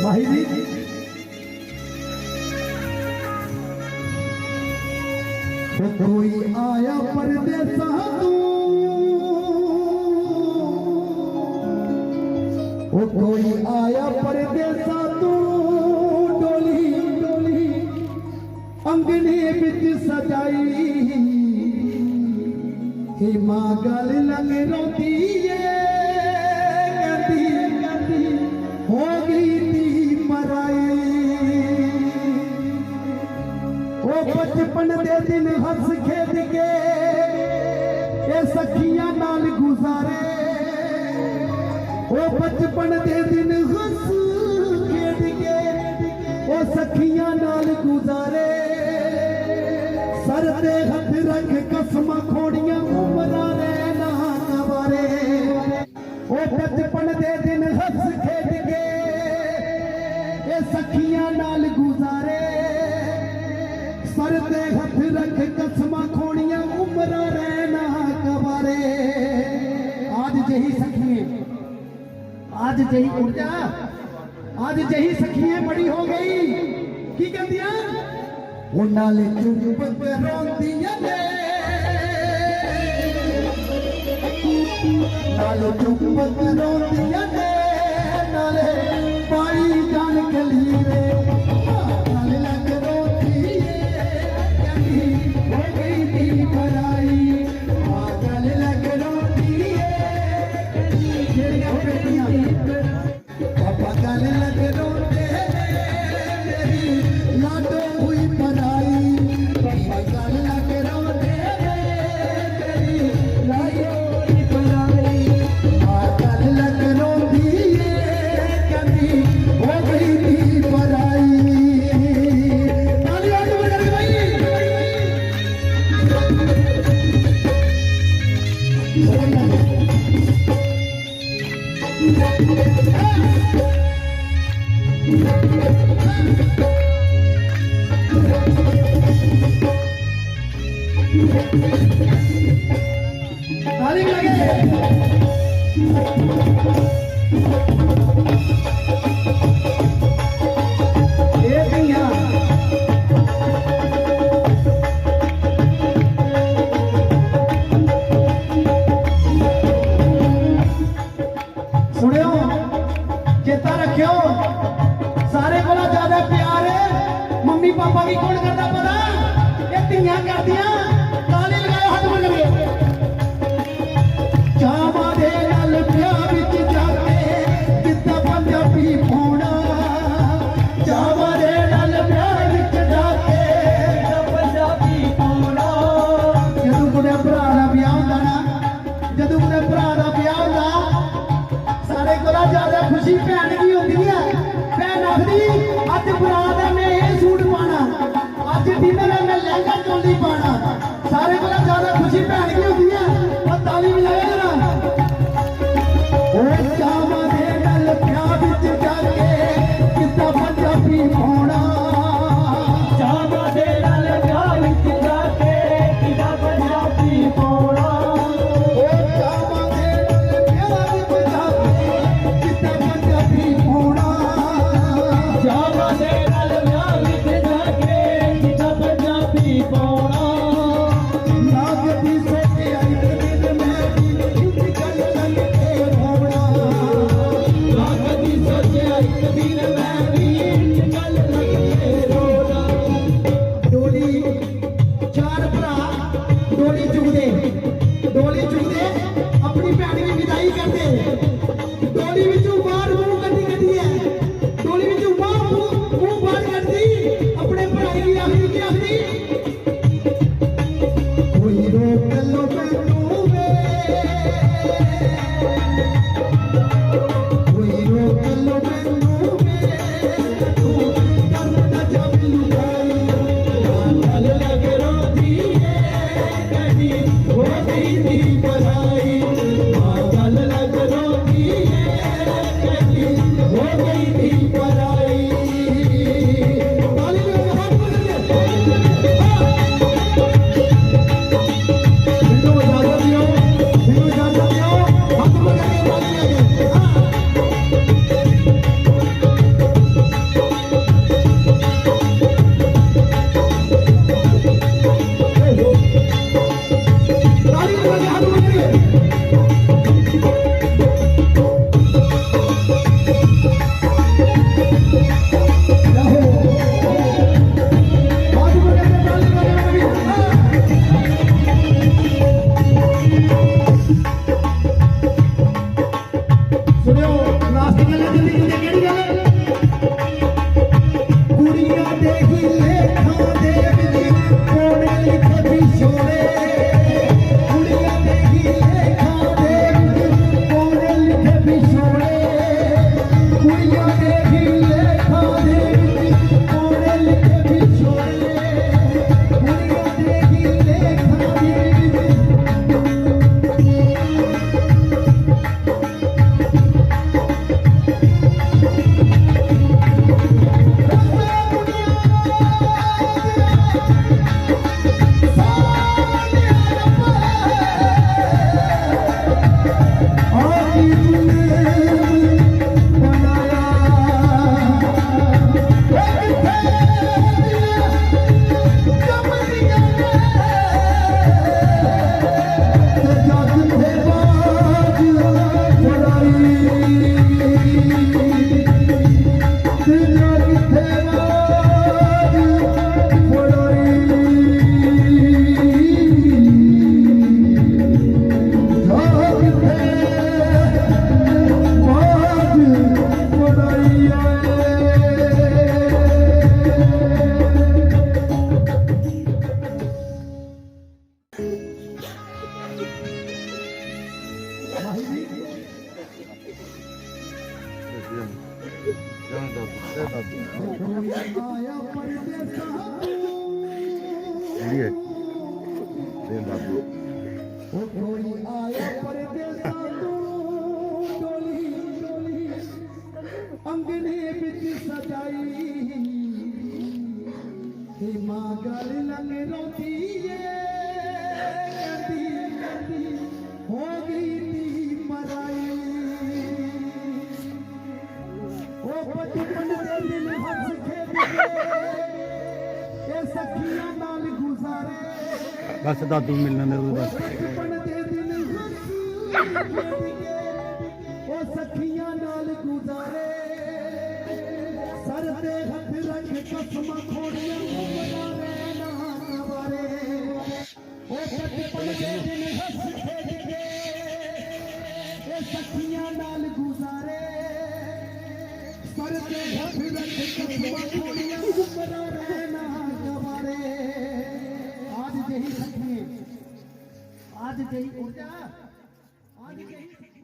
भाई जी तो कोई आया परदेसा तू ओ कोई आया परदेसा तू डोली डोली अंगने बिच सजाई हे मां गल लग रोती है कहती हो गई थी मराई ओ बचपन दे दिन हंस खेद के ये सखियां नाल गुजारे ओ बचपन दे दिन हंस खेद के ओ सखियां नाल गुजारे सर ते हथ रख कसम खोड़ियां उमरा रहना कबारे ओ बचपन दे दिन हंस खेद के ये सखियां नाल गुजारे सर ते हथ रख कसम खोड़ियां उमरा रहना कबारे आज जही सखिए आज जही उर्जा आज जही सखिए बड़ी हो गई की कहदियां वो नाले चुप रोंदियां ने नाले चुप रोंदियां ने नाले पाई जान के लिए नाले लग रोती कहती हो गई थी भराई पागल लग रोती जेड़ियां बेटियां पापा गल लग रोते मेरी लाडो हुई पराई पापा गल लग रोते मेरी लाडो हुई पराई पागल लग रोती कहती हो गई थी पराई ताली आज बजा के भाई ताली लगे ये भैया सुनियो चेता रखियो सारे को ज्यादा प्यार है मम्मी पापा की कौन करता पता ये धियां करदियां ताली लगाओ हाथ बन गए जावा दे नाल प्यार विच जाके कितना पंजाबी पाउणा जावा दे नाल प्यार विच जाके कितना पंजाबी पाउणा जदों कुड़े भरा दा ब्याह हुंदा ना जदों कुड़े भरा दा ब्याह हुंदा सारे कोला ज्यादा खुशी भैन की होंदी है भैन आखदी अज बरात है मैं ये सूट पाना अज डिनर है मैं लहंगा चोली पाना सारे कोला ज्यादा खुशी भैन की होंदी है और ताली बजाओ जरा ओ जावा दे नाल प्यार विच जाके कितना पंजाबी पाउणा जावा दे नाल प्यार विच जाके कितना पंजाबी पाउणा ओ जावा दे नाल प्यार विच जाके कितना पंजाबी पाउणा जावा दे नाल प्यार विच जाके कितना पंजाबी पाउणा लागदी सोके आई दिल मैं भी गल लग के रोवणा ਲਾਸਟ ਗੱਲ ਹੈ ਜਲਦੀ ਜਲਦੀ ਕਿਹੜੀ ਗੱਲ ਕੁੜੀਆਂ ਦੇ ਹੀ ਲੇਖਾਂ ਦੇ ਵਿੱਚ ਕੋਣੇ ਲਿਖੇ ਵਿਛੋੜੇ ਕੁੜੀਆਂ ਦੇ ਹੀ ਲੇਖਾਂ ਦੇ ਵਿੱਚ ਕੋਣੇ ਲਿਖੇ ਵਿਛੋੜੇ ਕੁੜੀਆਂ ਦੇ ਹੀ ਲੇਖਾਂ ਦੇ ਵਿੱਚ ਕੋਣੇ ਲਿਖੇ ਵਿਛੋੜੇ ਕੁੜੀਆਂ ਦੇ ਹੀ ਲੇਖਾਂ ਦੇ ਵਿੱਚ अंगने बिच सजाई ते मां गल लंग रोती हो गई थी मराई ओ बचपन दे दिन हंस खेड के सखियां नाल गुजारे बस दादू मिलने दे बस बचपन दे दिन हंस खेड के ओ सखियां नाल गुजारे सर ते हथ रख कसम खोड़ियां उमरा रहना कवारे ओ बचपन दे दिन हंस खेड के ए सखियां नाल गुजारे सर ते हथ रख कसम खोड़ियां उमरा रहना कवारे आज जही सखी आज जही ऊर्जा आज जही